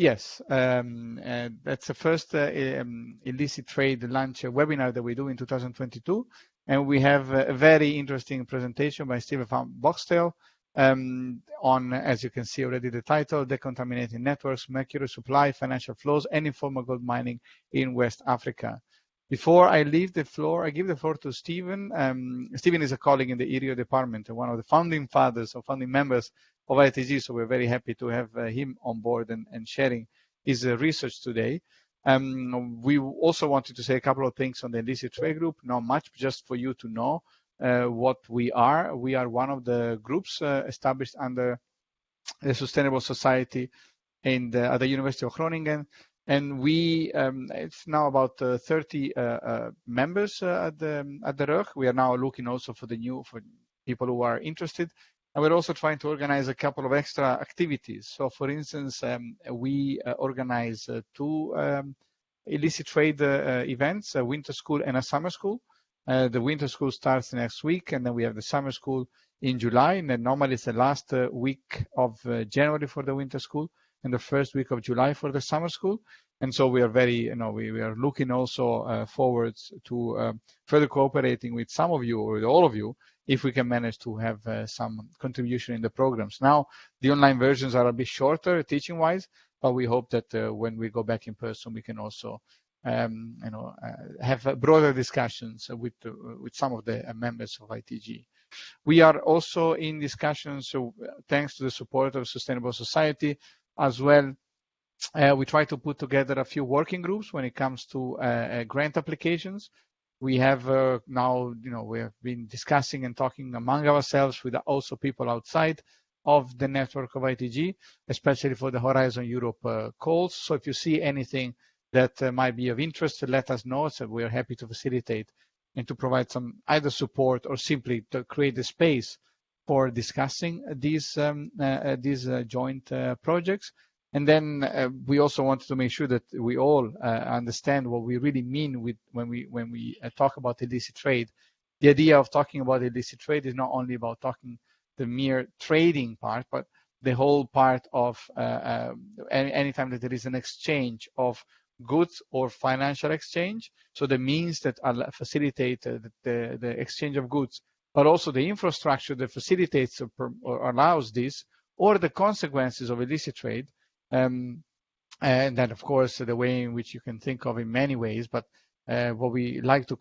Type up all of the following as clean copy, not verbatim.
Yes, that's the first illicit trade launch webinar that we do in 2022. And we have a very interesting presentation by Stephen van Bockstael on, as you can see already, the title, Decontaminating Networks, Mercury Supply, Financial Flows, and Informal Gold Mining in West Africa. Before I leave the floor, I give the floor to Stephen. Stephen is a colleague in the IRIO department, one of the founding fathers or founding members of ITG, so we're very happy to have him on board and sharing his research today. We also wanted to say a couple of things on the Illicit Trade Group, not much, just for you to know what we are. We are one of the groups established under the Sustainable Society at the University of Groningen. And we, it's now about 30 members at the RUG. We are now looking also for people who are interested. And we're also trying to organize a couple of extra activities. So for instance, we organize two illicit trade events, a winter school and a summer school. The winter school starts next week, and then we have the summer school in July. And then normally it's the last week of January for the winter school and the first week of July for the summer school. And so we are very, we are looking also forwards to further cooperating with some of you or with all of you if we can manage to have some contribution in the programs. Now, the online versions are a bit shorter teaching-wise, but we hope that when we go back in person, we can also have broader discussions with some of the members of ITG. We are also in discussions, so thanks to the support of Sustainable Society as well. We try to put together a few working groups when it comes to grant applications. We have now, we have been discussing and talking among ourselves with also people outside of the network of ITG, especially for the Horizon Europe calls. So if you see anything that might be of interest, let us know. So we are happy to facilitate and to provide some either support or simply to create the space for discussing these joint projects. And then we also wanted to make sure that we all understand what we really mean when we talk about illicit trade. The idea of talking about illicit trade is not only about talking the mere trading part, but the whole part of anytime that there is an exchange of goods or financial exchange. So the means that facilitate the exchange of goods, but also the infrastructure that facilitates or allows this, or the consequences of illicit trade. And then, of course, the way in which you can think of in many ways, but what we like to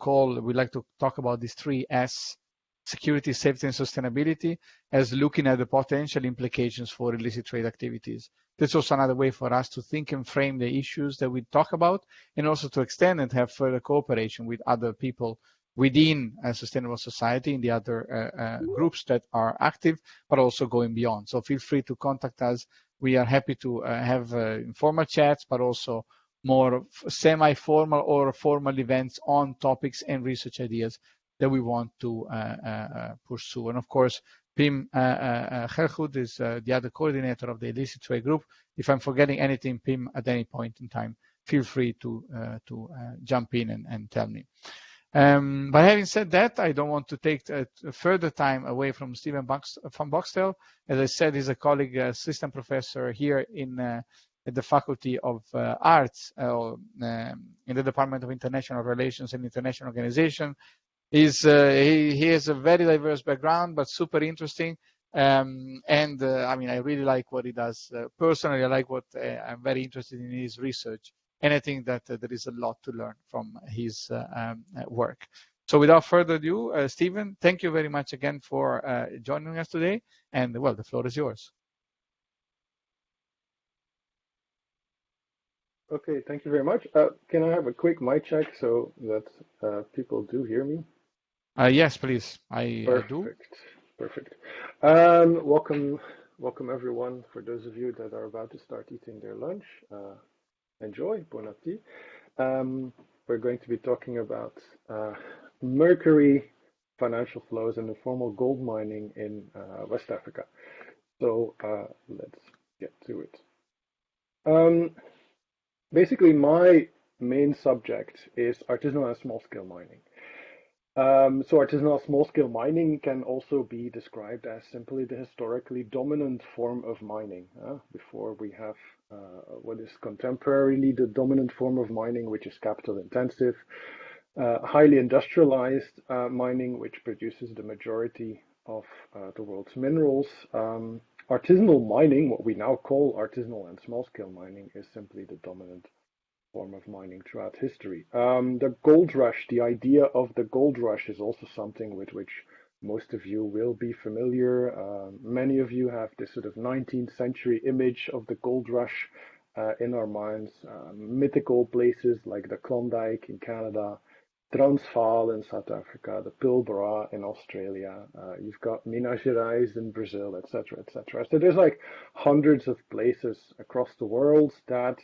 talk about these three S: security, safety, and sustainability, as looking at the potential implications for illicit trade activities. That's also another way for us to think and frame the issues that we talk about, and also to extend and have further cooperation with other people within a sustainable society in the other groups that are active, but also going beyond. So feel free to contact us. We are happy to have informal chats, but also more semi-formal or formal events on topics and research ideas that we want to pursue. And of course, Pim Gergoed is the other coordinator of the Illicit Trade Group. If I'm forgetting anything, Pim, at any point in time, feel free to jump in and tell me. But having said that, I don't want to take further time away from Stephen van Bockstael. As I said, he's a colleague, assistant professor here at the Faculty of Arts in the Department of International Relations and International Organization. He has a very diverse background, but super interesting. I mean, I really like what he does. Personally, I like what I'm very interested in his research. And I think that there is a lot to learn from his work. So without further ado, Stephen, thank you very much again for joining us today. And well, the floor is yours. Okay, thank you very much. Can I have a quick mic check so that people do hear me? Yes, please. I do. Perfect. Welcome everyone. For those of you that are about to start eating their lunch, enjoy, bon appetit. We're going to be talking about Mercury, financial flows, and informal gold mining in West Africa. So let's get to it. Basically, my main subject is artisanal and small-scale mining. So artisanal small-scale mining can also be described as simply the historically dominant form of mining. Before we have what is contemporarily the dominant form of mining, which is capital intensive, highly industrialized mining, which produces the majority of the world's minerals. Artisanal mining, what we now call artisanal and small-scale mining, is simply the dominant form of mining throughout history. The gold rush, the idea of the gold rush is also something with which most of you will be familiar. Many of you have this sort of 19th century image of the gold rush in our minds. Mythical places like the Klondike in Canada, Transvaal in South Africa, the Pilbara in Australia. You've got Minas Gerais in Brazil, etc., etc. So there's like hundreds of places across the world that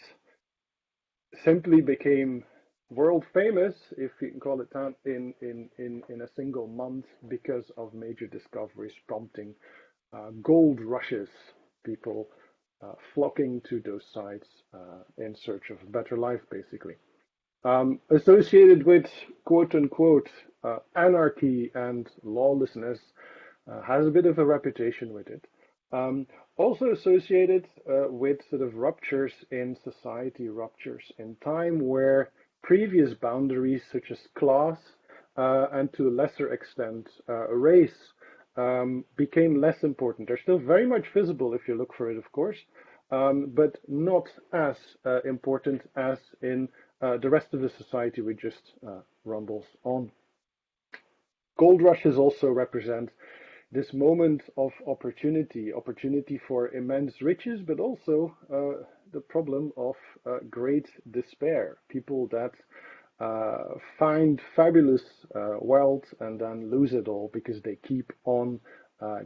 simply became world famous, if you can call it that, in a single month because of major discoveries prompting gold rushes, people flocking to those sites in search of a better life, basically. Associated with quote unquote anarchy and lawlessness has a bit of a reputation with it. Also associated with sort of ruptures in society, ruptures in time where previous boundaries such as class and to a lesser extent race became less important. They're still very much visible if you look for it, of course, but not as important as in the rest of the society, which just rumbles on. Gold rushes also represent this moment of opportunity, opportunity for immense riches, but also the problem of great despair. People that find fabulous wealth and then lose it all because they keep on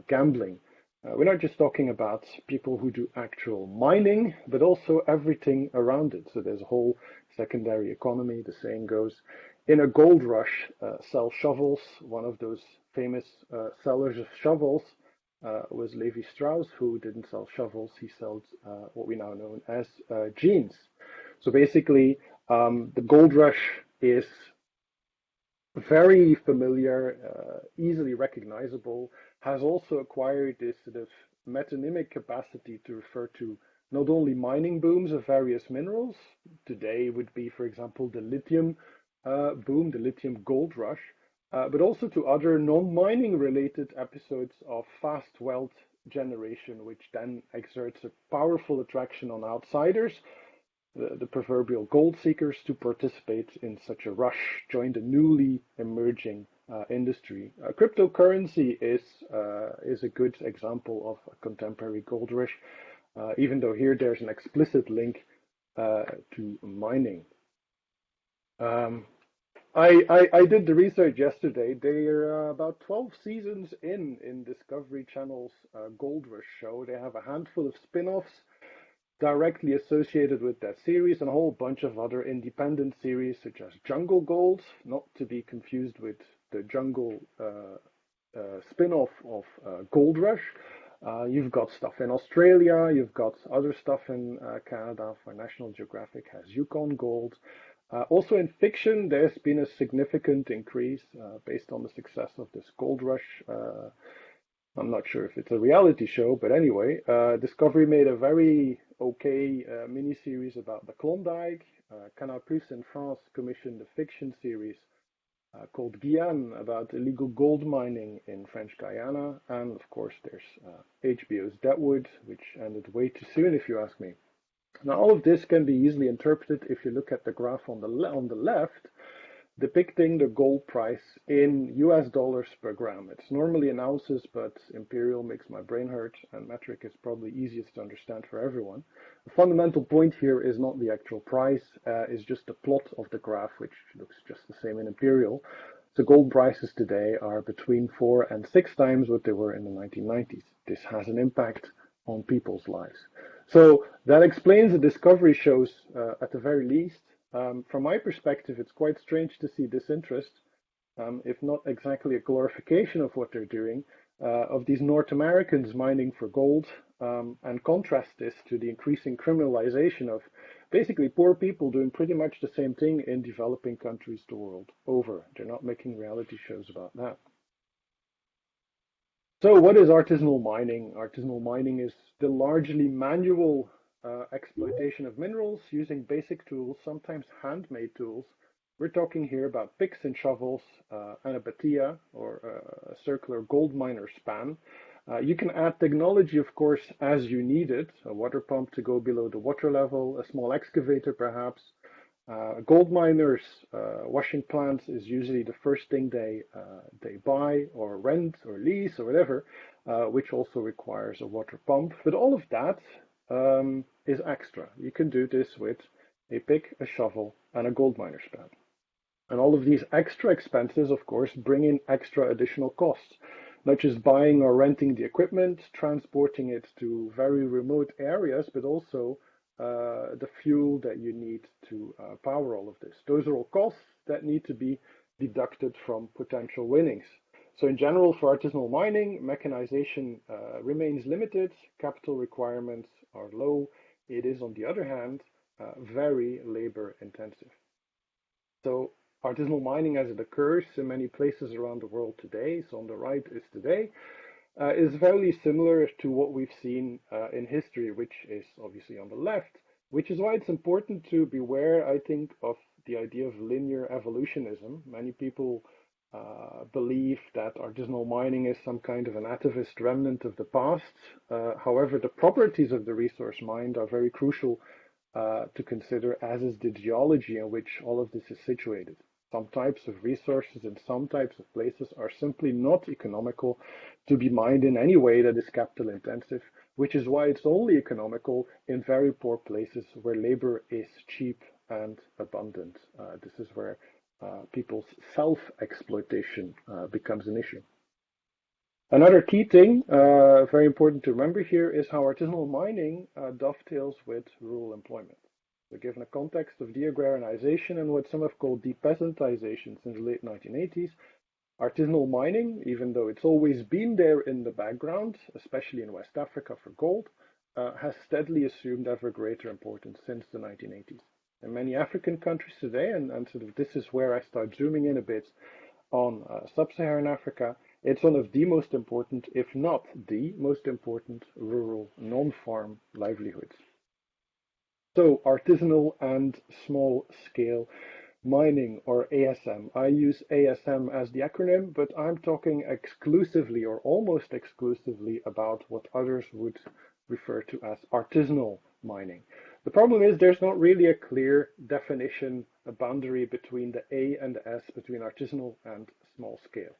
gambling. We're not just talking about people who do actual mining, but also everything around it. So there's a whole secondary economy, the saying goes. In a gold rush, sell shovels. One of those famous sellers of shovels was Levi Strauss, who didn't sell shovels. He sold what we now know as jeans. So basically, the gold rush is very familiar, easily recognizable, has also acquired this sort of metonymic capacity to refer to not only mining booms of various minerals. Today would be, for example, the lithium boom, the lithium gold rush, but also to other non-mining related episodes of fast wealth generation, which then exerts a powerful attraction on outsiders, the proverbial gold seekers, to participate in such a rush, join the newly emerging industry. Cryptocurrency is a good example of a contemporary gold rush, even though here there's an explicit link to mining. I did the research yesterday. They're about 12 seasons in Discovery Channel's Gold Rush show. They have a handful of spin-offs directly associated with that series and a whole bunch of other independent series such as Jungle Gold, not to be confused with the Jungle spin-off of Gold Rush. You've got stuff in Australia, you've got other stuff in Canada, for National Geographic has Yukon Gold. Also in fiction, there's been a significant increase based on the success of this Gold Rush. I'm not sure if it's a reality show, but anyway, Discovery made a very okay miniseries about the Klondike. Canal Plus in France commissioned a fiction series called Guyane about illegal gold mining in French Guyana. And of course, there's HBO's Deadwood, which ended way too soon, if you ask me. Now, all of this can be easily interpreted if you look at the graph on the left, depicting the gold price in US dollars per gram. It's normally in ounces, but imperial makes my brain hurt, and metric is probably easiest to understand for everyone. The fundamental point here is not the actual price, it's just the plot of the graph, which looks just the same in imperial. So gold prices today are between 4 and 6 times what they were in the 1990s. This has an impact on people's lives. So that explains the Discovery shows at the very least. From my perspective, it's quite strange to see this interest, if not exactly a glorification of what they're doing, of these North Americans mining for gold. and contrast this to the increasing criminalization of basically poor people doing pretty much the same thing in developing countries the world over. They're not making reality shows about that. So what is artisanal mining? Artisanal mining is the largely manual exploitation of minerals using basic tools, sometimes handmade tools. We're talking here about picks and shovels and a batia or a circular gold miner span. You can add technology, of course, as you need it, a water pump to go below the water level, a small excavator perhaps. Gold miners, washing plants is usually the first thing they buy or rent or lease or whatever, which also requires a water pump. But all of that is extra. You can do this with a pick, a shovel, and a gold miner span. And all of these extra expenses, of course, bring in extra additional costs, not just buying or renting the equipment, transporting it to very remote areas, but also the fuel that you need to power all of this. Those are all costs that need to be deducted from potential winnings. So in general, for artisanal mining, mechanization remains limited, capital requirements are low. It is, on the other hand, very labor intensive. So artisanal mining as it occurs in many places around the world today, so on the right is today, is very similar to what we've seen in history, which is obviously on the left, which is why it's important to beware, I think, of the idea of linear evolutionism. Many people believe that artisanal mining is some kind of an atavist remnant of the past. However, the properties of the resource mined are very crucial to consider, as is the geology in which all of this is situated. Some types of resources in some types of places are simply not economical to be mined in any way that is capital intensive, which is why it's only economical in very poor places where labor is cheap and abundant. This is where people's self-exploitation becomes an issue. Another key thing, very important to remember here, is how artisanal mining dovetails with rural employment. So given a context of de-agrarinization and what some have called de-peasantization since the late 1980s, artisanal mining, even though it's always been there in the background, especially in West Africa for gold, has steadily assumed ever greater importance since the 1980s. In many African countries today, and sort of this is where I start zooming in a bit on sub-Saharan Africa, it's one of the most important, if not the most important, rural non-farm livelihoods. So artisanal and small-scale mining, or ASM. I use ASM as the acronym, but I'm talking exclusively or almost exclusively about what others would refer to as artisanal mining. The problem is there's not really a clear definition, a boundary between the A and the S, between artisanal and small scale.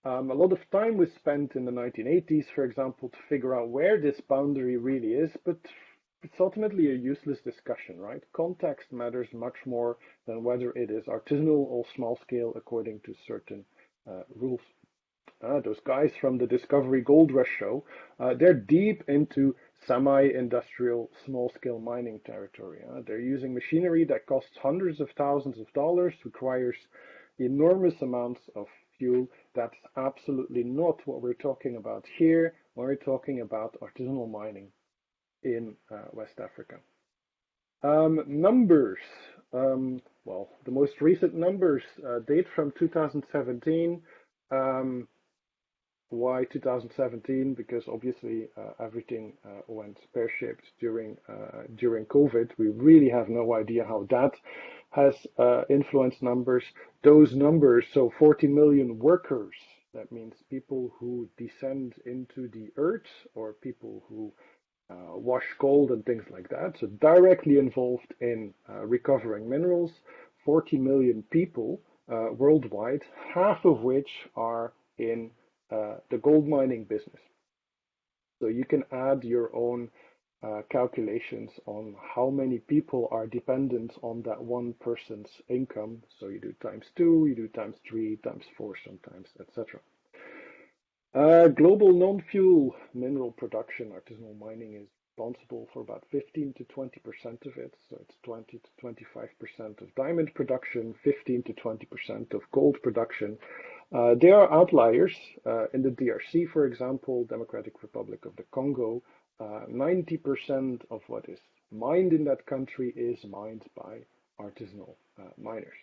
A lot of time was spent in the 1980s, for example, to figure out where this boundary really is, but it's ultimately a useless discussion, right? Context matters much more than whether it is artisanal or small scale according to certain rules. Those guys from the Discovery Gold Rush show, they're deep into semi-industrial small-scale mining territory. They're using machinery that costs hundreds of thousands of dollars, requires enormous amounts of fuel. That's absolutely not what we're talking about here when we're talking about artisanal mining in West Africa. Numbers. Well, the most recent numbers date from 2017. Why 2017? Because obviously everything went pear-shaped during COVID. We really have no idea how that has influenced numbers. Those numbers, so 40 million workers, that means people who descend into the earth or people who wash gold and things like that, so directly involved in recovering minerals, 40 million people worldwide, half of which are in the gold mining business. So you can add your own calculations on how many people are dependent on that one person's income. So you do times 2, you do times 3, times 4 sometimes, etc. Global non-fuel mineral production, artisanal mining is responsible for about 15 to 20% of it. So it's 20 to 25% of diamond production, 15 to 20% of gold production. There are outliers. In the DRC, for example, Democratic Republic of the Congo, 90% of what is mined in that country is mined by artisanal miners.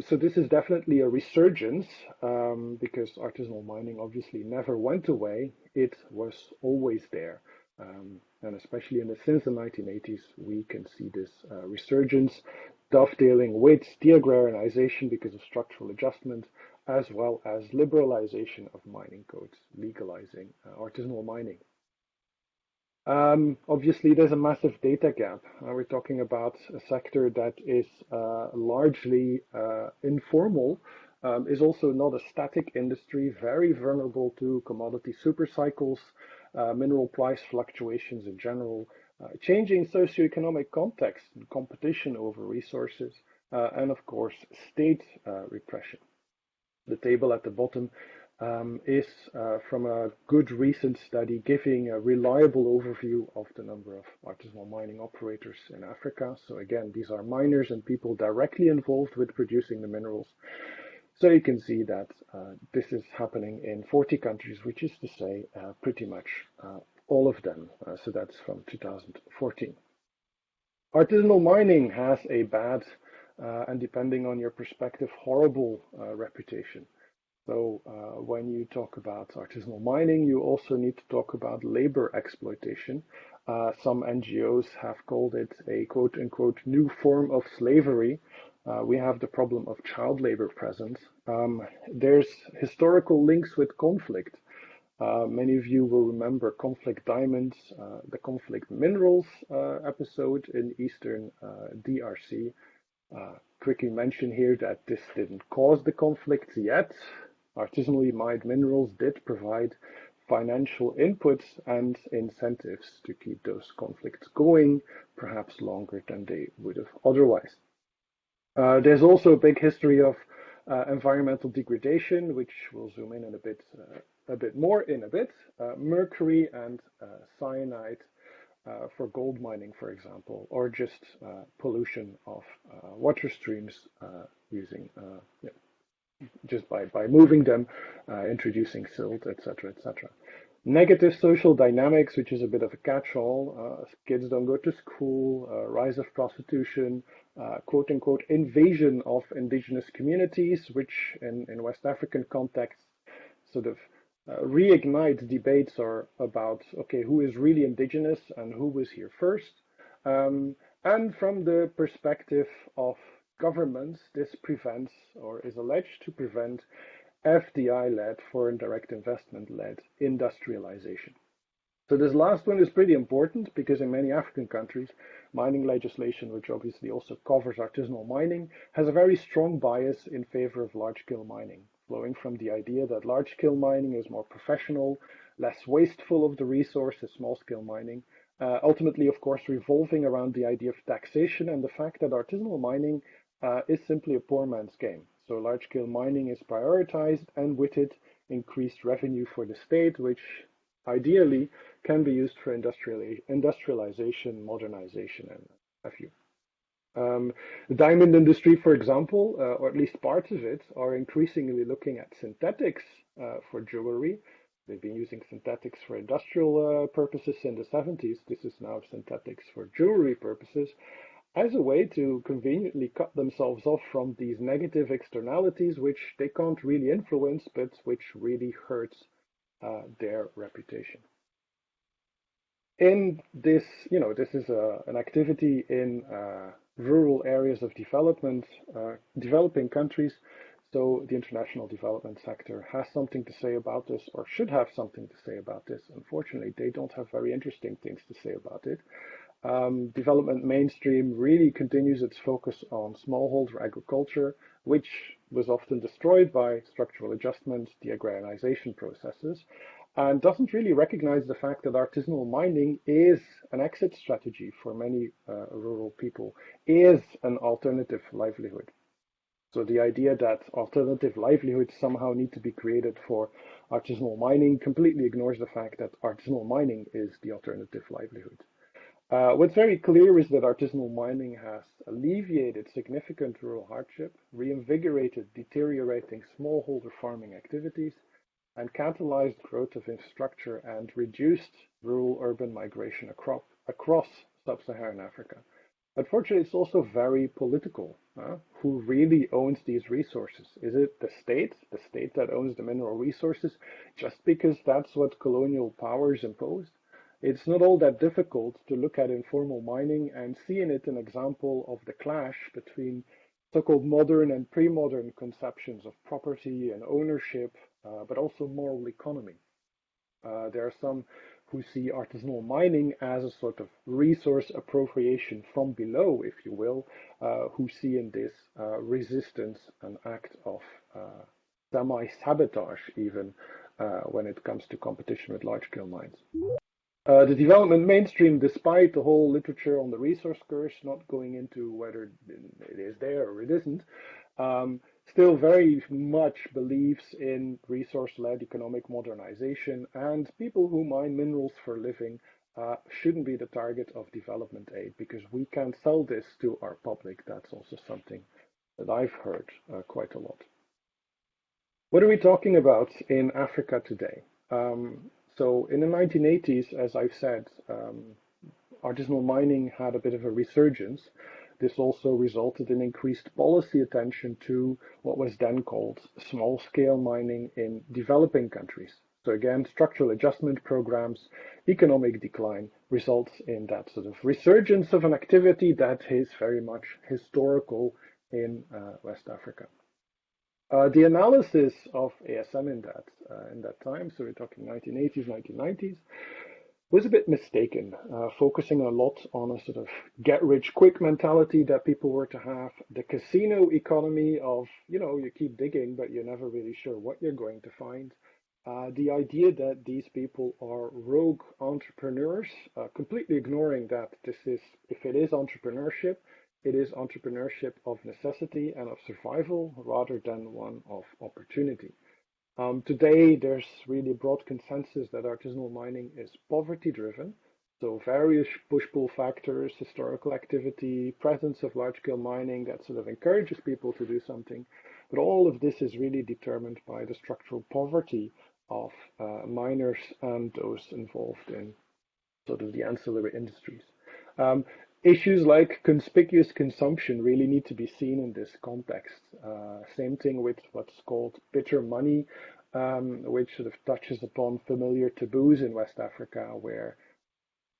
So this is definitely a resurgence because artisanal mining obviously never went away. It was always there. And especially since the 1980s, we can see this resurgence dovetailing with de-agrarization because of structural adjustment, as well as liberalization of mining codes, legalizing artisanal mining. Obviously, there's a massive data gap. We're talking about a sector that is largely informal, is also not a static industry, very vulnerable to commodity super cycles, mineral price fluctuations in general, changing socioeconomic context and competition over resources, and of course, state repression. The table at the bottom is from a good recent study giving a reliable overview of the number of artisanal mining operators in Africa. So again, these are miners and people directly involved with producing the minerals. So you can see that this is happening in 40 countries, which is to say pretty much all of them. So that's from 2014. Artisanal mining has a bad and depending on your perspective, horrible reputation. So when you talk about artisanal mining, you also need to talk about labor exploitation. Some NGOs have called it a quote-unquote new form of slavery. We have the problem of child labor present. There's historical links with conflict. Many of you will remember conflict diamonds, the conflict minerals episode in Eastern DRC. Quickly mention here that this didn't cause the conflicts yet. Artisanally mined minerals did provide financial inputs and incentives to keep those conflicts going, perhaps longer than they would have otherwise. There's also a big history of environmental degradation, which we'll zoom in a bit more in a bit. Mercury and cyanide for gold mining, for example, or just pollution of water streams using just by moving them, introducing silt, etc., etc. Negative social dynamics, which is a bit of a catch-all. Kids don't go to school, rise of prostitution, quote-unquote invasion of indigenous communities, which in West African contexts sort of reignite debates are about, okay, who is really indigenous and who was here first. And from the perspective of governments, this prevents or is alleged to prevent FDI-led, foreign direct investment-led industrialization. So this last one is pretty important because in many African countries, mining legislation, which obviously also covers artisanal mining, has a very strong bias in favor of large-scale mining, flowing from the idea that large-scale mining is more professional, less wasteful of the resources, small-scale mining, ultimately, of course, revolving around the idea of taxation and the fact that artisanal mining is simply a poor man's game. So large-scale mining is prioritized and with it increased revenue for the state, which ideally can be used for industrialization, modernization, and a few. The diamond industry, for example, or at least parts of it, are increasingly looking at synthetics for jewelry. They've been using synthetics for industrial purposes in the 70s. This is now synthetics for jewelry purposes, as a way to conveniently cut themselves off from these negative externalities, which they can't really influence, but which really hurts their reputation. In this, this is an activity in rural areas of development, developing countries. So the international development sector has something to say about this, or should have something to say about this. Unfortunately, they don't have very interesting things to say about it. Development mainstream really continues its focus on smallholder agriculture, which was often destroyed by structural adjustment, de-agrarization processes, and doesn't really recognize the fact that artisanal mining is an exit strategy for many rural people, is an alternative livelihood. So the idea that alternative livelihoods somehow need to be created for artisanal mining completely ignores the fact that artisanal mining is the alternative livelihood. What's very clear is that artisanal mining has alleviated significant rural hardship, reinvigorated deteriorating smallholder farming activities, and catalyzed growth of infrastructure and reduced rural-urban migration across sub-Saharan Africa. Unfortunately, it's also very political. Who really owns these resources? Is it the state that owns the mineral resources, just because that's what colonial powers imposed? It's not all that difficult to look at informal mining and see in it an example of the clash between so-called modern and pre-modern conceptions of property and ownership, but also moral economy. There are some who see artisanal mining as a sort of resource appropriation from below, if you will, who see in this resistance an act of semi-sabotage even when it comes to competition with large-scale mines. The development mainstream, despite the whole literature on the resource curse, not going into whether it is there or it isn't, still very much believes in resource-led economic modernization, and people who mine minerals for a living shouldn't be the target of development aid because we can sell this to our public. That's also something that I've heard quite a lot. What are we talking about in Africa today? So in the 1980s, as I've said, artisanal mining had a bit of a resurgence. This also resulted in increased policy attention to what was then called small-scale mining in developing countries. So again, structural adjustment programs, economic decline results in that sort of resurgence of an activity that is very much historical in West Africa. The analysis of ASM in that time, so we're talking 1980s, 1990s, was a bit mistaken, focusing a lot on a sort of get-rich-quick mentality that people were to have, the casino economy of, you keep digging, but you're never really sure what you're going to find. The idea that these people are rogue entrepreneurs, completely ignoring that if it is entrepreneurship, it is entrepreneurship of necessity and of survival rather than one of opportunity. Today, there's really a broad consensus that artisanal mining is poverty-driven. So various push-pull factors, historical activity, presence of large-scale mining that sort of encourages people to do something. But all of this is really determined by the structural poverty of miners and those involved in sort of the ancillary industries. Issues like conspicuous consumption really need to be seen in this context. Same thing with what's called bitter money, which sort of touches upon familiar taboos in West Africa, where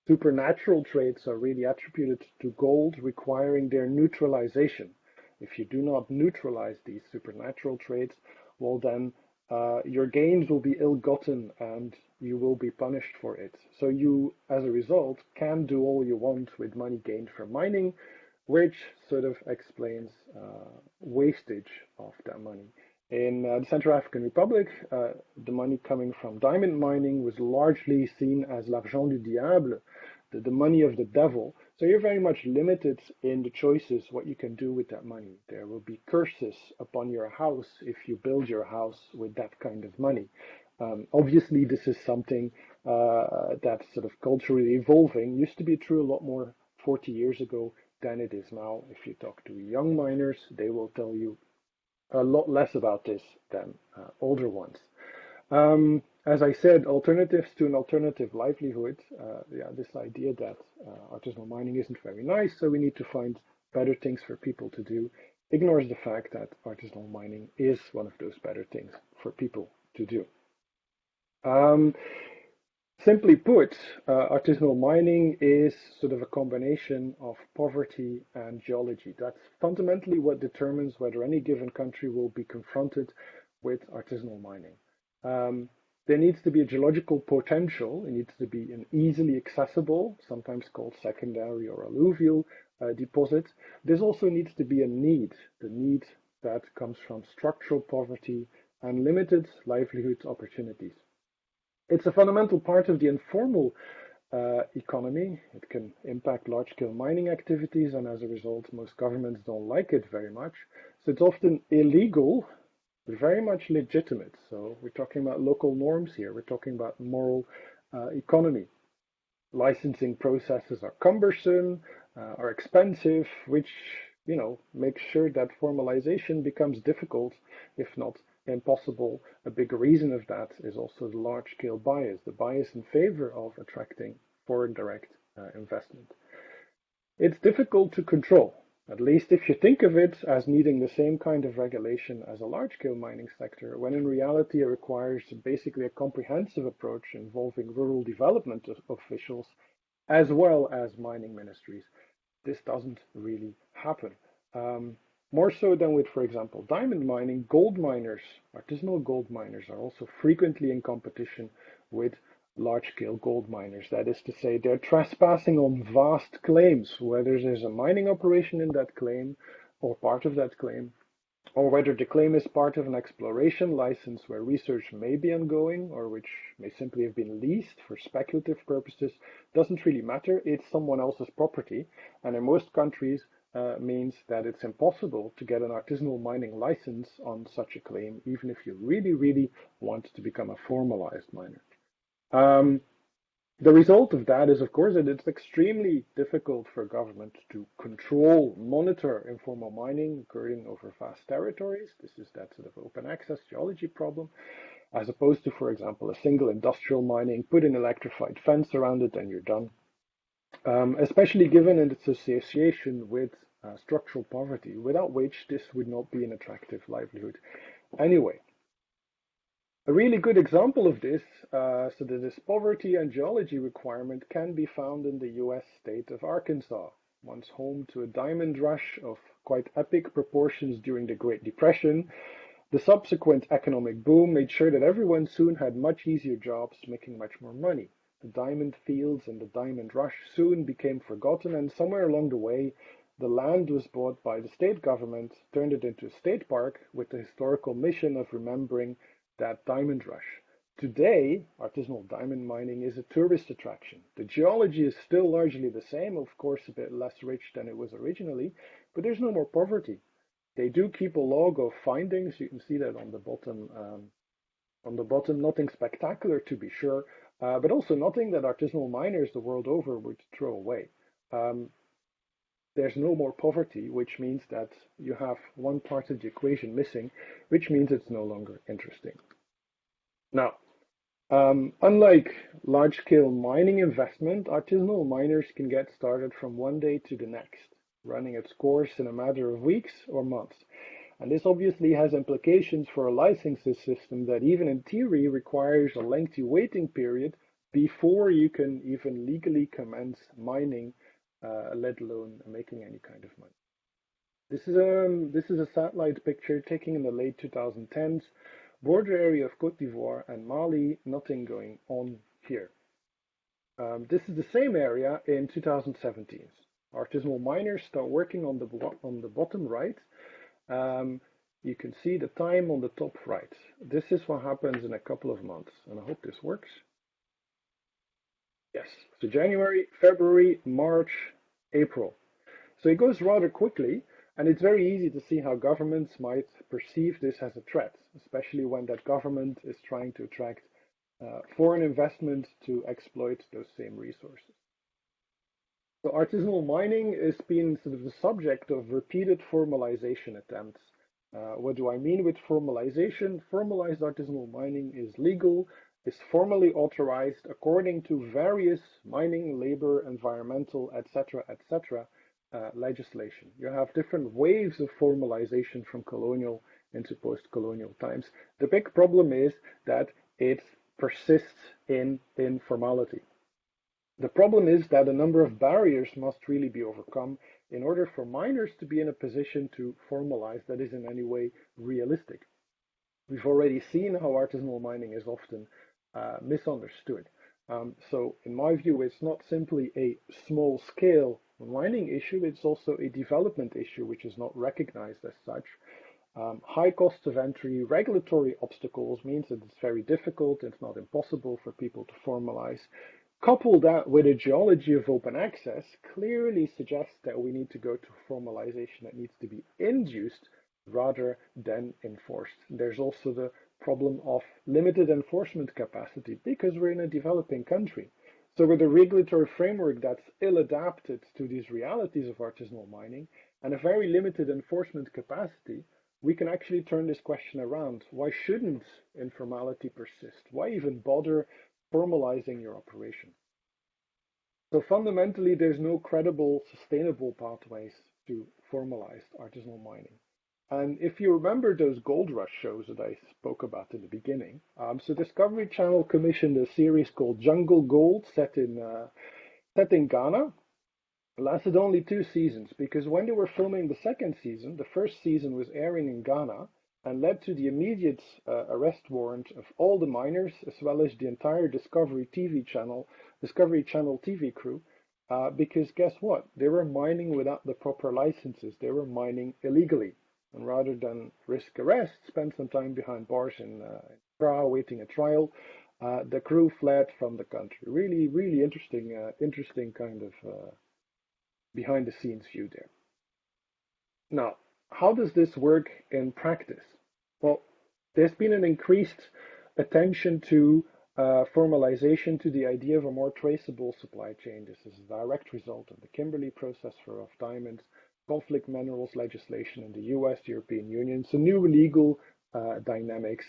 supernatural traits are really attributed to gold, requiring their neutralization. If you do not neutralize these supernatural traits, well then your gains will be ill-gotten and you will be punished for it. So you, as a result, can do all you want with money gained from mining, which sort of explains wastage of that money. In the Central African Republic, the money coming from diamond mining was largely seen as l'argent du diable, the money of the devil. So you're very much limited in the choices what you can do with that money. There will be curses upon your house if you build your house with that kind of money. Obviously, this is something that's sort of culturally evolving. Used to be true a lot more 40 years ago than it is now. If you talk to young miners, they will tell you a lot less about this than older ones. As I said, alternatives to an alternative livelihood, this idea that artisanal mining isn't very nice, so we need to find better things for people to do, ignores the fact that artisanal mining is one of those better things for people to do. Simply put, artisanal mining is sort of a combination of poverty and geology. That's fundamentally what determines whether any given country will be confronted with artisanal mining. There needs to be a geological potential. It needs to be an easily accessible, sometimes called secondary or alluvial deposit. There also needs to be a need, the need that comes from structural poverty and limited livelihood opportunities. It's a fundamental part of the informal economy. It can impact large-scale mining activities, and as a result, most governments don't like it very much. So it's often illegal, but very much legitimate. So we're talking about local norms here. We're talking about moral economy. Licensing processes are cumbersome, are expensive, which makes sure that formalization becomes difficult, if not impossible. A big reason of that is also the large-scale bias, the bias in favor of attracting foreign direct investment. It's difficult to control, at least if you think of it as needing the same kind of regulation as a large-scale mining sector, when in reality it requires basically a comprehensive approach involving rural development officials as well as mining ministries. This doesn't really happen. More so than with, for example, diamond mining, gold miners, artisanal gold miners are also frequently in competition with large-scale gold miners. That is to say, they're trespassing on vast claims, whether there's a mining operation in that claim or part of that claim, or whether the claim is part of an exploration license where research may be ongoing or which may simply have been leased for speculative purposes, doesn't really matter. It's someone else's property, and in most countries means that it's impossible to get an artisanal mining license on such a claim, even if you really, really want to become a formalized miner. The result of that is, of course, that it's extremely difficult for government to control, monitor informal mining occurring over vast territories. This is that sort of open access geology problem, as opposed to, for example, a single industrial mining, put an electrified fence around it and you're done. Especially given its association with structural poverty, without which this would not be an attractive livelihood anyway. A really good example of this, so that this poverty and geology requirement can be found in the US state of Arkansas, once home to a diamond rush of quite epic proportions during the Great Depression. The subsequent economic boom made sure that everyone soon had much easier jobs, making much more money. The diamond fields and the diamond rush soon became forgotten, and somewhere along the way, the land was bought by the state government, turned it into a state park with the historical mission of remembering that diamond rush. Today, artisanal diamond mining is a tourist attraction. The geology is still largely the same, of course a bit less rich than it was originally, but there's no more poverty. They do keep a log of findings. You can see that on the bottom. Nothing spectacular to be sure, but also nothing that artisanal miners the world over would throw away. There's no more poverty, which means that you have one part of the equation missing, which means it's no longer interesting. Now, unlike large-scale mining investment, artisanal miners can get started from one day to the next, running its course in a matter of weeks or months. And this obviously has implications for a licensing system that even in theory requires a lengthy waiting period before you can even legally commence mining, let alone making any kind of money. This is a satellite picture taken in the late 2010s, border area of Côte d'Ivoire and Mali, nothing going on here. This is the same area in 2017. Artisanal miners start working on the bottom right. You can see the time on the top right. This is what happens in a couple of months, and I hope this works. Yes, so January, February, March, April. So it goes rather quickly, and it's very easy to see how governments might perceive this as a threat, especially when that government is trying to attract foreign investment to exploit those same resources. So artisanal mining has been sort of the subject of repeated formalization attempts. What do I mean with formalization? Formalized artisanal mining is legal, is formally authorized according to various mining, labor, environmental, etc., legislation. You have different waves of formalization from colonial into post-colonial times. The big problem is that it persists in informality. The problem is that a number of barriers must really be overcome in order for miners to be in a position to formalize that is in any way realistic. We've already seen how artisanal mining is often misunderstood. So in my view, it's not simply a small-scale mining issue, it's also a development issue which is not recognized as such. High costs of entry, regulatory obstacles means that it's very difficult, it's not impossible for people to formalize. Couple that with a geology of open access clearly suggests that we need to go to formalization that needs to be induced rather than enforced. There's also the problem of limited enforcement capacity because we're in a developing country. So with a regulatory framework that's ill-adapted to these realities of artisanal mining and a very limited enforcement capacity, we can actually turn this question around. Why shouldn't informality persist? Why even bother formalizing your operation? So fundamentally, there's no credible, sustainable pathways to formalized artisanal mining. And if you remember those gold rush shows that I spoke about in the beginning, so Discovery Channel commissioned a series called Jungle Gold set in Ghana. It lasted only 2 seasons because when they were filming the second season, the first season was airing in Ghana and led to the immediate arrest warrant of all the miners as well as the entire Discovery Channel TV crew. Because guess what? They were mining without the proper licenses. They were mining illegally. And rather than risk arrest, spend some time behind bars in Accra waiting a trial, the crew fled from the country. Really, really interesting kind of behind the scenes view there. Now, how does this work in practice? Well, there's been an increased attention to formalization, to the idea of a more traceable supply chain. This is a direct result of the Kimberley process for rough diamonds, conflict minerals legislation in the US, the European Union, so new legal dynamics.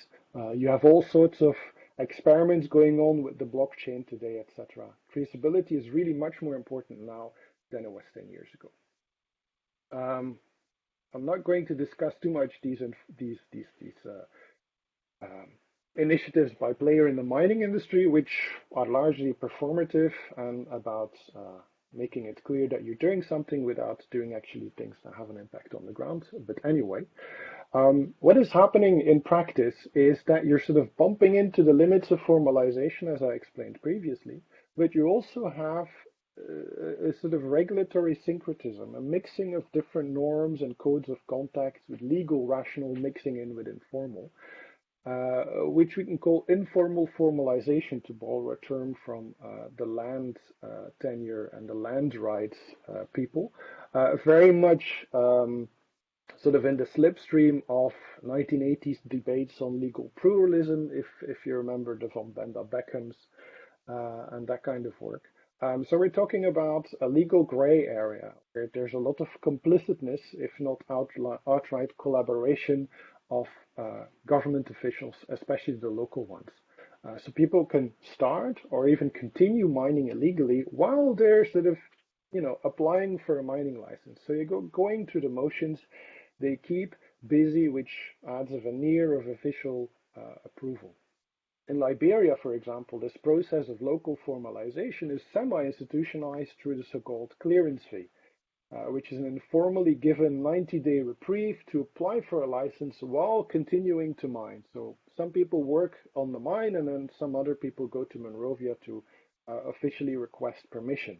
You have all sorts of experiments going on with the blockchain today, etc. Traceability is really much more important now than it was 10 years ago. I'm not going to discuss too much these initiatives by player in the mining industry, which are largely performative and about making it clear that you're doing something without doing actually things that have an impact on the ground. But anyway, what is happening in practice is that you're sort of bumping into the limits of formalization, as I explained previously, but you also have a sort of regulatory syncretism, a mixing of different norms and codes of conduct with legal rational mixing in with informal, which we can call informal formalization, to borrow a term from the land tenure and the land rights people, very much sort of in the slipstream of 1980s debates on legal pluralism, if you remember the Van Benda Beckhams and that kind of work. So we're talking about a legal gray area where there's a lot of complicitness, if not outright collaboration of government officials, especially the local ones. So people can start or even continue mining illegally while they're sort of, applying for a mining license. So you're going through the motions. They keep busy, which adds a veneer of official approval. In Liberia, for example, this process of local formalization is semi-institutionalized through the so-called clearance fee, which is an informally given 90-day reprieve to apply for a license while continuing to mine. So some people work on the mine and then some other people go to Monrovia to officially request permission.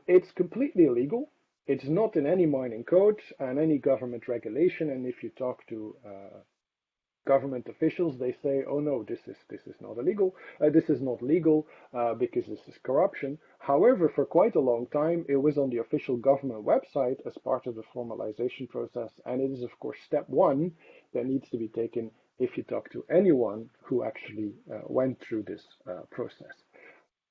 It's completely illegal. It's not in any mining code and any government regulation. And if you talk to government officials, they say, "Oh no, this is not illegal. This is not legal because this is corruption." However, for quite a long time, it was on the official government website as part of the formalization process, and it is of course step one that needs to be taken if you talk to anyone who actually went through this process.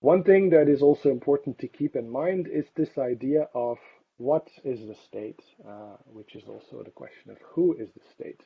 One thing that is also important to keep in mind is this idea of what is the state, which is also the question of who is the state.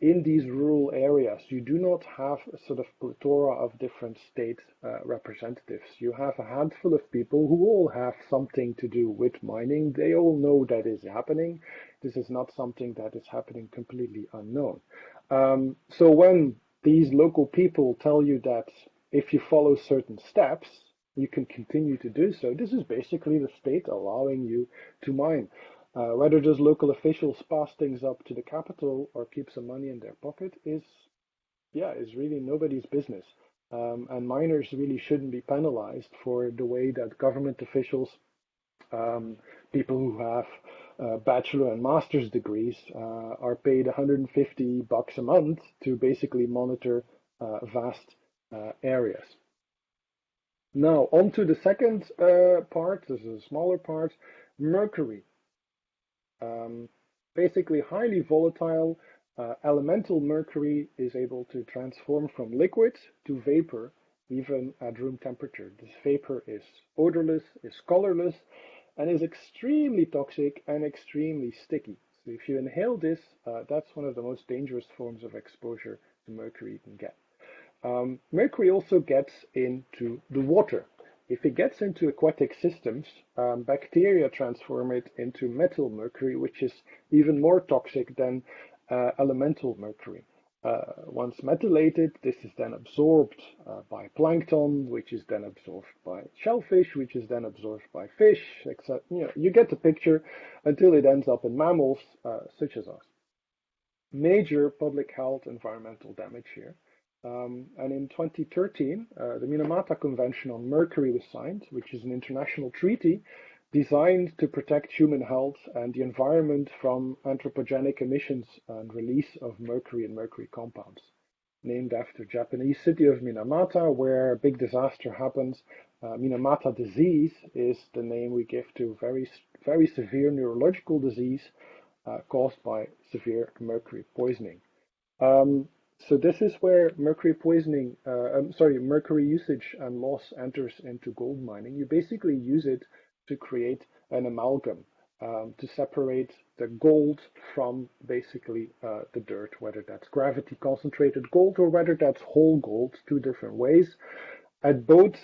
In these rural areas, you do not have a sort of plethora of different state representatives. You have a handful of people who all have something to do with mining. They all know that is happening. This is not something that is happening completely unknown. So when these local people tell you that if you follow certain steps, you can continue to do so, this is basically the state allowing you to mine. Whether those local officials pass things up to the capital or keep some money in their pocket is really nobody's business. And miners really shouldn't be penalized for the way that government officials, people who have bachelor and master's degrees, are paid $150 a month to basically monitor vast areas. Now, on to the second part. This is a smaller part. Mercury. Basically highly volatile elemental mercury is able to transform from liquid to vapor even at room temperature. This vapor is odorless, is colorless, and is extremely toxic and extremely sticky. So if you inhale this, that's one of the most dangerous forms of exposure to mercury you can get. Mercury also gets into the water. If it gets into aquatic systems, bacteria transform it into methyl mercury, which is even more toxic than elemental mercury. Once methylated, this is then absorbed by plankton, which is then absorbed by shellfish, which is then absorbed by fish, etc. You get the picture until it ends up in mammals such as us. Major public health environmental damage here. And in 2013, the Minamata Convention on Mercury was signed, which is an international treaty designed to protect human health and the environment from anthropogenic emissions and release of mercury and mercury compounds. Named after Japanese city of Minamata, where a big disaster happens. Minamata disease is the name we give to very severe neurological disease caused by severe mercury poisoning. So this is where mercury poisoning, mercury usage and loss enters into gold mining. You basically use it to create an amalgam, to separate the gold from basically the dirt, whether that's gravity concentrated gold or whether that's whole gold, two different ways. At both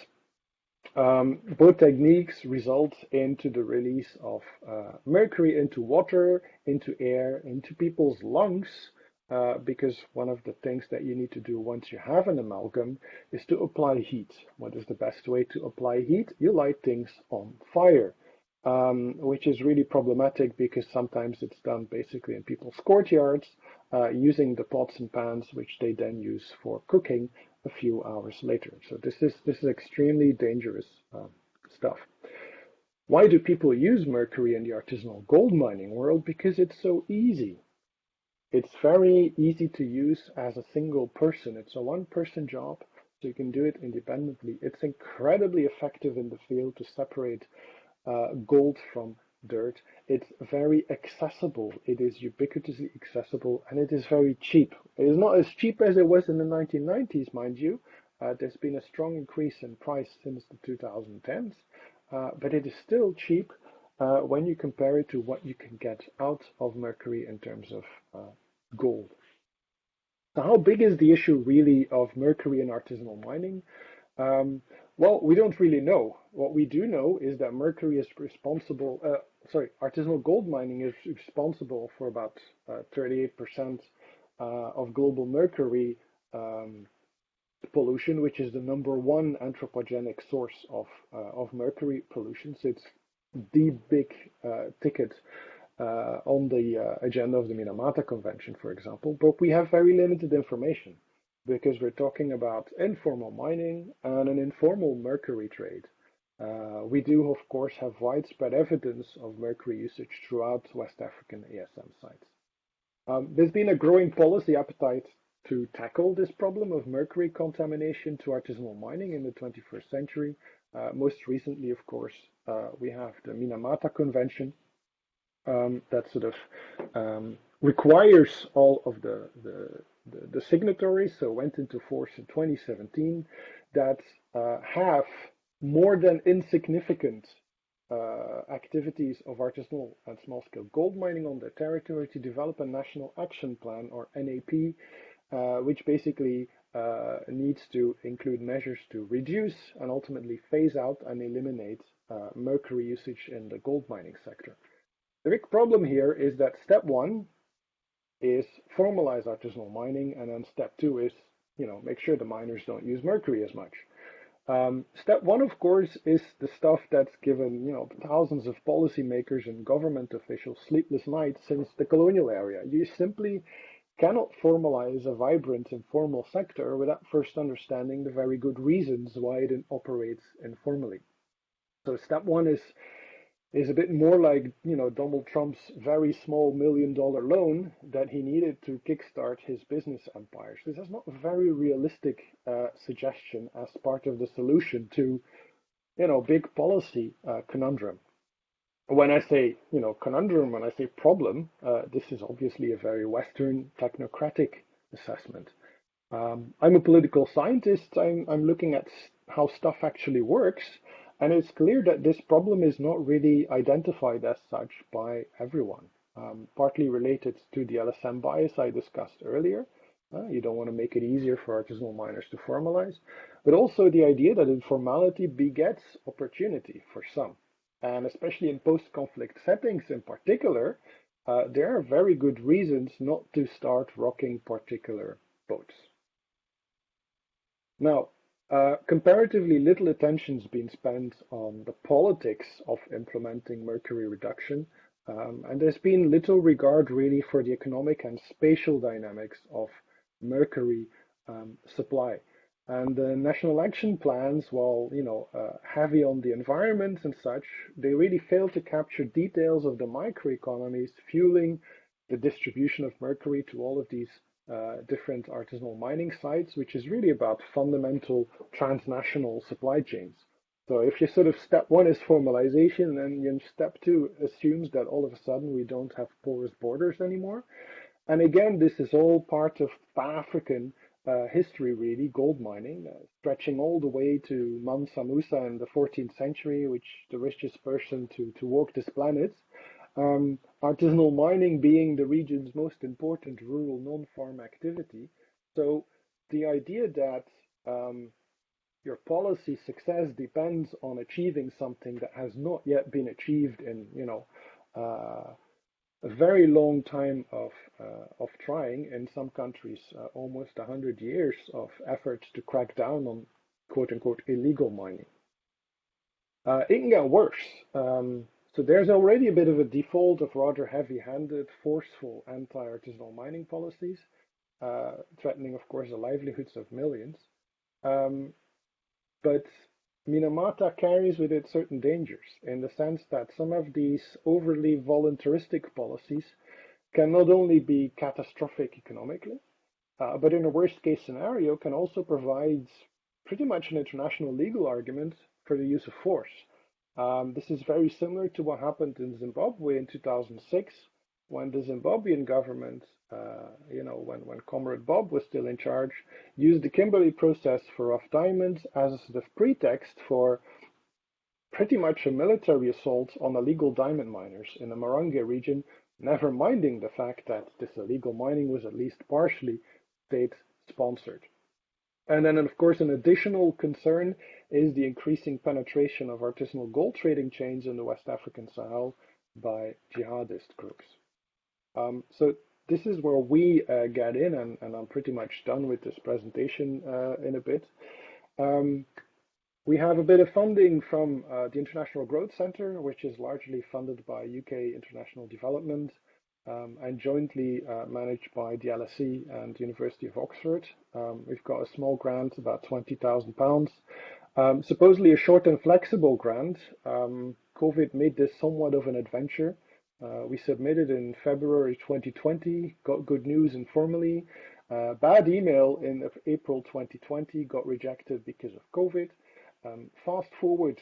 techniques result into the release of mercury into water, into air, into people's lungs, because one of the things that you need to do once you have an amalgam is to apply heat. What is the best way to apply heat? You light things on fire, which is really problematic because sometimes it's done basically in people's courtyards, using the pots and pans, which they then use for cooking a few hours later. So this is extremely dangerous stuff. Why do people use mercury in the artisanal gold mining world? Because it's so easy. It's very easy to use as a single person. It's a one-person job, so you can do it independently. It's incredibly effective in the field to separate gold from dirt. It's very accessible. It is ubiquitously accessible, and it is very cheap. It is not as cheap as it was in the 1990s, mind you. There's been a strong increase in price since the 2010s, but it is still cheap when you compare it to what you can get out of mercury in terms of gold. So how big is the issue really of mercury in artisanal mining? Well, we don't really know. What we do know is that mercury is responsible, artisanal gold mining is responsible for about 38% of global mercury pollution, which is the #1 anthropogenic source of mercury pollution. So it's the big ticket on the agenda of the Minamata Convention, for example. But we have very limited information because we're talking about informal mining and an informal mercury trade. We do, of course, have widespread evidence of mercury usage throughout West African ASM sites. There's been a growing policy appetite to tackle this problem of mercury contamination to artisanal mining in the 21st century. Most recently, of course, we have the Minamata Convention that sort of requires all of the signatories, so went into force in 2017, that have more than insignificant activities of artisanal and small-scale gold mining on their territory to develop a national action plan, or NAP, which basically needs to include measures to reduce and ultimately phase out and eliminate mercury usage in the gold mining sector. The big problem here is that step 1 is formalize artisanal mining, and then step 2 is, make sure the miners don't use mercury as much. Step 1, of course, is the stuff that's given, thousands of policymakers and government officials sleepless nights since the colonial era. You simply cannot formalize a vibrant informal sector without first understanding the very good reasons why it operates informally. So step 1 is a bit more like, Donald Trump's very small $1 million loan that he needed to kickstart his business empire. So this is not a very realistic suggestion as part of the solution to, big policy conundrum. When I say, conundrum, when I say problem, this is obviously a very Western technocratic assessment. I'm a political scientist. I'm looking at how stuff actually works. And it's clear that this problem is not really identified as such by everyone. partly related to the LSM bias I discussed earlier. You don't want to make it easier for artisanal miners to formalize, but also the idea that informality begets opportunity for some. And especially in post-conflict settings in particular, there are very good reasons not to start rocking particular boats. Now, comparatively little attention has been spent on the politics of implementing mercury reduction, and there's been little regard really for the economic and spatial dynamics of mercury supply. And the national action plans, while heavy on the environment and such, they really fail to capture details of the microeconomies fueling the distribution of mercury to all of these different artisanal mining sites, which is really about fundamental transnational supply chains. So if you sort of step one is formalization, then step two assumes that all of a sudden we don't have porous borders anymore. And again, this is all part of Pan-African history, really, gold mining, stretching all the way to Mansa Musa in the 14th century, which the richest person to walk this planet. Artisanal mining being the region's most important rural non-farm activity. So the idea that your policy success depends on achieving something that has not yet been achieved in, a very long time of trying, in some countries, almost 100 years of efforts to crack down on quote-unquote illegal mining. It can get worse. So there's already a bit of a default of rather heavy-handed, forceful anti-artisanal mining policies, threatening, of course, the livelihoods of millions. But Minamata carries with it certain dangers, in the sense that some of these overly voluntaristic policies can not only be catastrophic economically, but in a worst-case scenario can also provide pretty much an international legal argument for the use of force. This is very similar to what happened in Zimbabwe in 2006, when the Zimbabwean government, when Comrade Bob was still in charge, used the Kimberley process for rough diamonds as a sort of pretext for pretty much a military assault on illegal diamond miners in the Marange region, never minding the fact that this illegal mining was at least partially state-sponsored. And then, of course, an additional concern is the increasing penetration of artisanal gold trading chains in the West African Sahel by jihadist groups. So this is where we get in, and I'm pretty much done with this presentation in a bit. We have a bit of funding from the International Growth Centre, which is largely funded by UK International Development, and jointly managed by the LSE and the University of Oxford. We've got a small grant, about £20,000. Supposedly a short and flexible grant. COVID made this somewhat of an adventure. We submitted in February 2020, got good news informally. Bad email in April 2020, got rejected because of COVID. Fast forward,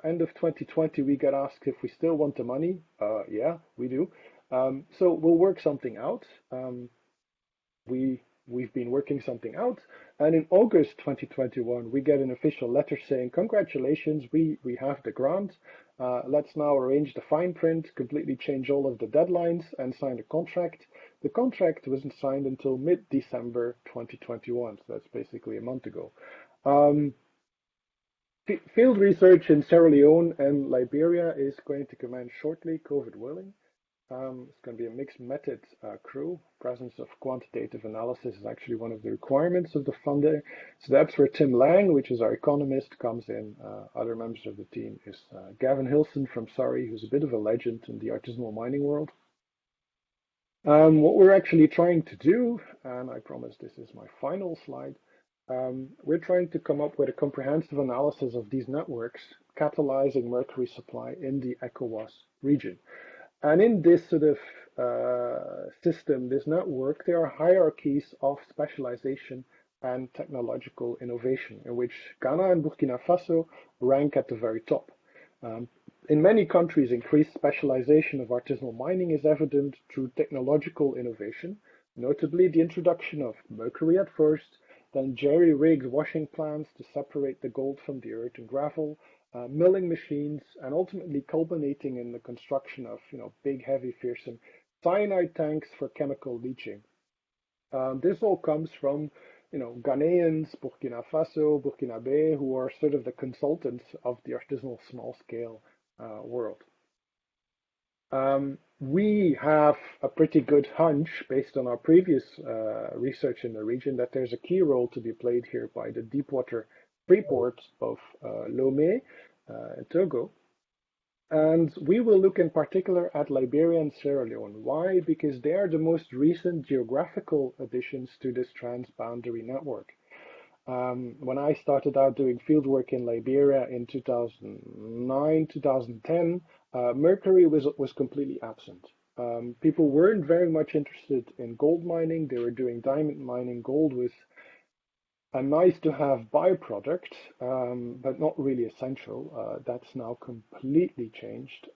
end of 2020, we got asked if we still want the money. Yeah, we do. So we'll work something out. We've been working something out, and in August 2021, we get an official letter saying, congratulations, we have the grant. Let's now arrange the fine print, completely change all of the deadlines, and sign a contract. The contract wasn't signed until mid-December 2021, so that's basically a month ago. Field research in Sierra Leone and Liberia is going to commence shortly, COVID willing. It's going to be a mixed method crew. Presence of quantitative analysis is actually one of the requirements of the funding. So that's where Tim Lang, which is our economist, comes in. Other members of the team is Gavin Hilson from Surrey, who's a bit of a legend in the artisanal mining world. What we're actually trying to do, and I promise this is my final slide, we're trying to come up with a comprehensive analysis of these networks catalyzing mercury supply in the ECOWAS region. And in this sort of system, this network, there are hierarchies of specialization and technological innovation, in which Ghana and Burkina Faso rank at the very top. In many countries, increased specialization of artisanal mining is evident through technological innovation, notably the introduction of mercury at first, then jerry-rigged washing plants to separate the gold from the earth and gravel, milling machines, and ultimately culminating in the construction of, big, heavy, fearsome cyanide tanks for chemical leaching. This all comes from, Ghanaians, Burkina Faso, Burkinabe, who are sort of the consultants of the artisanal small-scale world. We have a pretty good hunch, based on our previous research in the region, that there's a key role to be played here by the deepwater freeports of Lomé and Togo. And we will look in particular at Liberia and Sierra Leone. Why? Because they are the most recent geographical additions to this transboundary network. When I started out doing fieldwork in Liberia in 2009, 2010, Mercury was completely absent. People weren't very much interested in gold mining. They were doing diamond mining. Gold was a nice to have byproduct, but not really essential. That's now completely changed.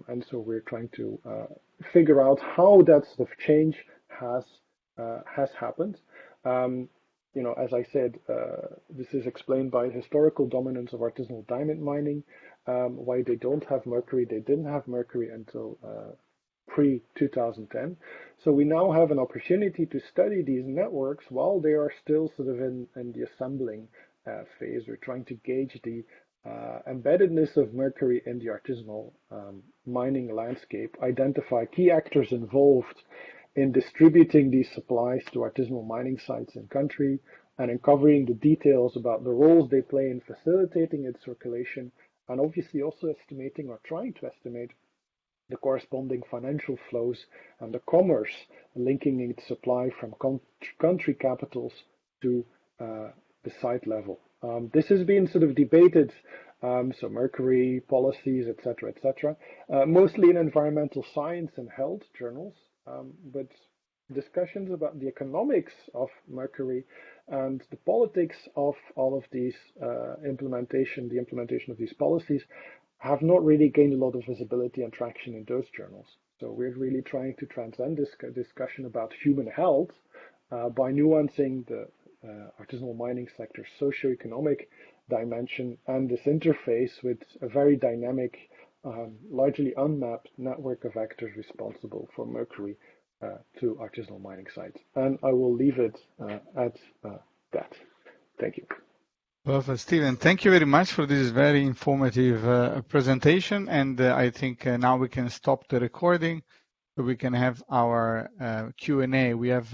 And so we're trying to figure out how that sort of change has happened. As I said, this is explained by historical dominance of artisanal diamond mining, why they don't have mercury. They didn't have mercury until pre-2010. So we now have an opportunity to study these networks while they are still sort of in the assembling phase. We're trying to gauge the embeddedness of mercury in the artisanal mining landscape, identify key actors involved in distributing these supplies to artisanal mining sites in country, and uncovering the details about the roles they play in facilitating its circulation, and obviously also estimating or trying to estimate the corresponding financial flows and the commerce linking its supply from country capitals to the site level. This has been sort of debated, so mercury, policies, etc., mostly in environmental science and health journals, but discussions about the economics of mercury and the politics of all of these the implementation of these policies have not really gained a lot of visibility and traction in those journals. So we're really trying to transcend this discussion about human health by nuancing the artisanal mining sector's socioeconomic dimension and this interface with a very dynamic, largely unmapped network of actors responsible for mercury to artisanal mining sites. And I will leave it at that. Thank you. Perfect, Stephen. Thank you very much for this very informative presentation. And I think now we can stop the recording so we can have our Q&A. We have